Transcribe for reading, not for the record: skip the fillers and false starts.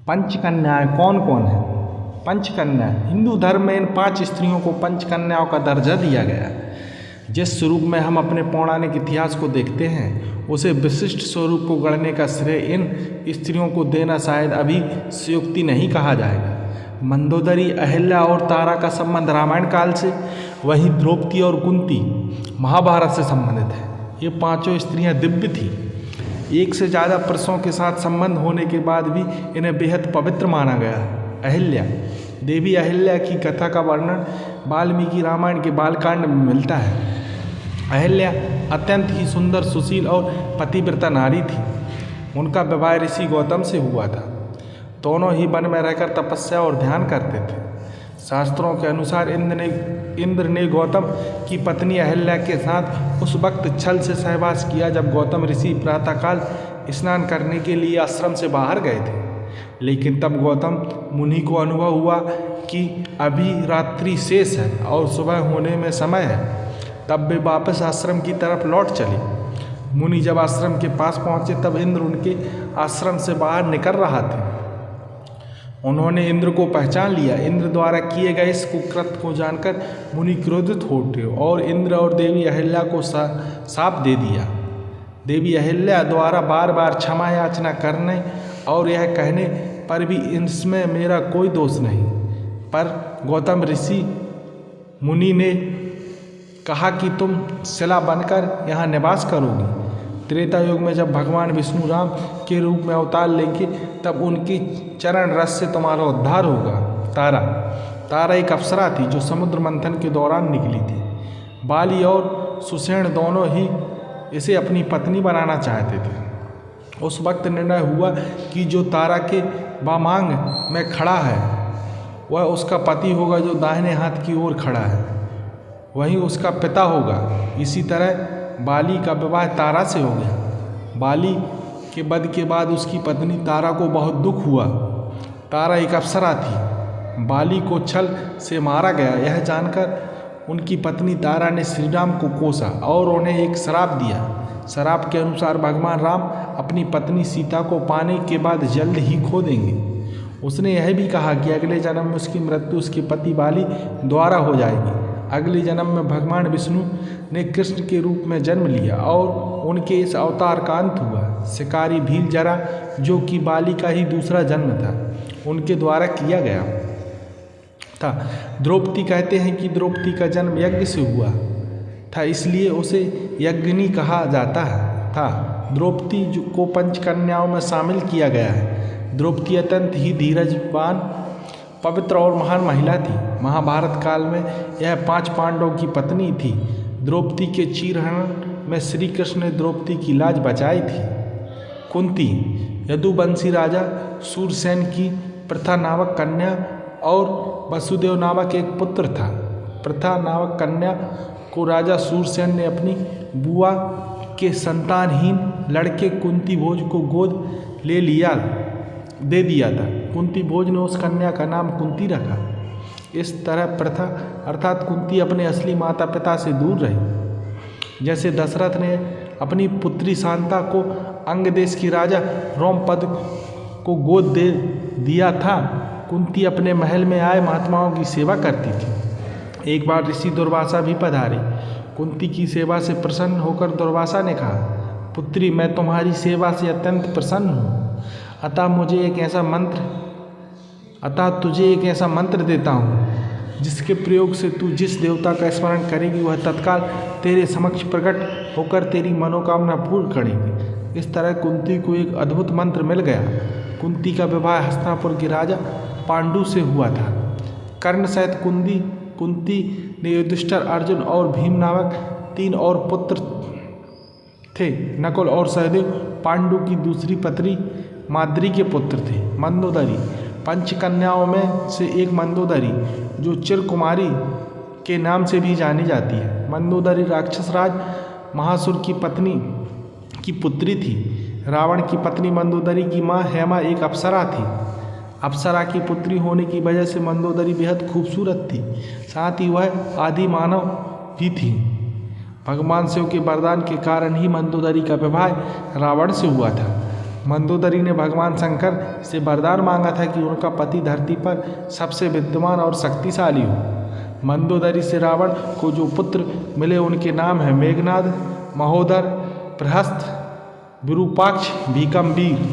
पंचकन्याएं कौन कौन है? पंचकन्या हिंदू धर्म में इन 5 स्त्रियों को पंचकन्याओं का दर्जा दिया गया। जिस स्वरूप में हम अपने पौराणिक इतिहास को देखते हैं उसे विशिष्ट स्वरूप को गढ़ने का श्रेय इन स्त्रियों को देना शायद अभी संयुक्ति नहीं कहा जाएगा। मंदोदरी, अहिल्या और तारा का संबंध रामायण काल से, वहीं द्रौपदी और कुंती महाभारत से संबंधित है। ये 5 स्त्रियां दिव्य थीं। एक से ज़्यादा पुरुषों के साथ संबंध होने के बाद भी इन्हें बेहद पवित्र माना गया है। अहिल्या, देवी अहिल्या की कथा का वर्णन वाल्मीकि रामायण के बालकांड में मिलता है। अहिल्या अत्यंत ही सुंदर, सुशील और पतिव्रता नारी थी। उनका विवाह ऋषि गौतम से हुआ था। दोनों ही वन में रहकर तपस्या और ध्यान करते थे। शास्त्रों के अनुसार इंद्र ने गौतम की पत्नी अहिल्या के साथ उस वक्त छल से सहवास किया जब गौतम ऋषि प्रातःकाल स्नान करने के लिए आश्रम से बाहर गए थे। लेकिन तब गौतम मुनि को अनुभव हुआ कि अभी रात्रि शेष है और सुबह होने में समय है। तब वे वापस आश्रम की तरफ लौट चले। मुनि जब आश्रम के पास पहुँचे तब इंद्र उनके आश्रम से बाहर निकल रहा थे। उन्होंने इंद्र को पहचान लिया। इंद्र द्वारा किए गए इस कुकृत्य को जानकर मुनि क्रोधित हो उठे और इंद्र और देवी अहिल्या को शाप दे दिया। देवी अहिल्या द्वारा बार बार क्षमा याचना करने और यह कहने पर भी इसमें मेरा कोई दोष नहीं, पर गौतम ऋषि मुनि ने कहा कि तुम शिला बनकर यहाँ निवास करोगी। त्रेता युग में जब भगवान विष्णु राम के रूप में अवतार लेंगे तब उनकी चरण रस से तुम्हारा उद्धार होगा। तारा एक अप्सरा थी जो समुद्र मंथन के दौरान निकली थी। बाली और सुषेण दोनों ही इसे अपनी पत्नी बनाना चाहते थे। उस वक्त निर्णय हुआ कि जो तारा के वामांग में खड़ा है वह उसका पति होगा, जो दाहिने हाथ की ओर खड़ा है वही उसका पिता होगा। इसी तरह बाली का विवाह तारा से हो गया। बाली के वध के बाद उसकी पत्नी तारा को बहुत दुख हुआ। तारा एक अप्सरा थी। बाली को छल से मारा गया। यह जानकर उनकी पत्नी तारा ने श्री राम को कोसा और उन्हें एक श्राप दिया। श्राप के अनुसार भगवान राम अपनी पत्नी सीता को पाने के बाद जल्द ही खो देंगे। उसने यह भी कहा कि अगले जन्म में उसकी मृत्यु उसके पति बाली द्वारा हो जाएगी। अगले जन्म में भगवान विष्णु ने कृष्ण के रूप में जन्म लिया और उनके इस अवतार का अंत हुआ। शिकारी भील जरा, जो कि बाली का ही दूसरा जन्म था, उनके द्वारा किया गया था। द्रौपदी कहते हैं कि द्रौपदी का जन्म यज्ञ से हुआ था, इसलिए उसे यज्ञिनी कहा जाता था। द्रौपदी को पंचकन्याओं में शामिल किया गया है। द्रौपदी अत्यंत ही धीरजवान, पवित्र और महान महिला थी। महाभारत काल में यह 5 पांडवों की पत्नी थी। द्रौपदी के चीरहरण में श्री कृष्ण ने द्रौपदी की लाज बचाई थी। कुंती यदुवंशी राजा सूरसेन की प्रथा नामक कन्या और वसुदेव नामक एक पुत्र था। प्रथा नामक कन्या को राजा सूरसेन ने अपनी बुआ के संतानहीन लड़के कुंती भोज को गोद दे दिया था। कुंती भोज ने उस कन्या का नाम कुंती रखा। इस तरह प्रथा अर्थात कुंती अपने असली माता पिता से दूर रही। जैसे दशरथ ने अपनी पुत्री शांता को अंग देश की राजा रोमपद को गोद दे दिया था, कुंती अपने महल में आए महात्माओं की सेवा करती थी। एक बार ऋषि दुर्वासा भी पधारे। कुंती की सेवा से प्रसन्न होकर दुर्वासा ने कहा, पुत्री, मैं तुम्हारी सेवा से अत्यंत प्रसन्न हूँ। अतः तुझे एक ऐसा मंत्र देता हूँ जिसके प्रयोग से तू जिस देवता का स्मरण करेगी वह तत्काल तेरे समक्ष प्रकट होकर तेरी मनोकामना पूर्ण करेगी। इस तरह कुंती को एक अद्भुत मंत्र मिल गया। कुंती का विवाह हस्तिनापुर के राजा पांडु से हुआ था। कर्ण सहित कुंती ने युधिष्ठिर, अर्जुन और भीम नामक 3 और पुत्र थे। नकुल और सहदेव पांडु की दूसरी पत्नी माद्री के पुत्र थे। मंदोदरी पंचकन्याओं में से एक मंदोदरी, जो चिरकुमारी के नाम से भी जानी जाती है। मंदोदरी राक्षस राज महासुर की पुत्री थी। रावण की पत्नी मंदोदरी की माँ हेमा एक अप्सरा थी। अप्सरा की पुत्री होने की वजह से मंदोदरी बेहद खूबसूरत थी, साथ ही वह आदि मानव भी थी। भगवान शिव के वरदान के कारण ही मंदोदरी का विवाह रावण से हुआ था। मंदोदरी ने भगवान शंकर से वरदान मांगा था कि उनका पति धरती पर सबसे विद्वान और शक्तिशाली हो। मंदोदरी से रावण को जो पुत्र मिले उनके नाम हैं मेघनाद, महोदर, प्रहस्त, विरूपाक्ष, भीकमवीर।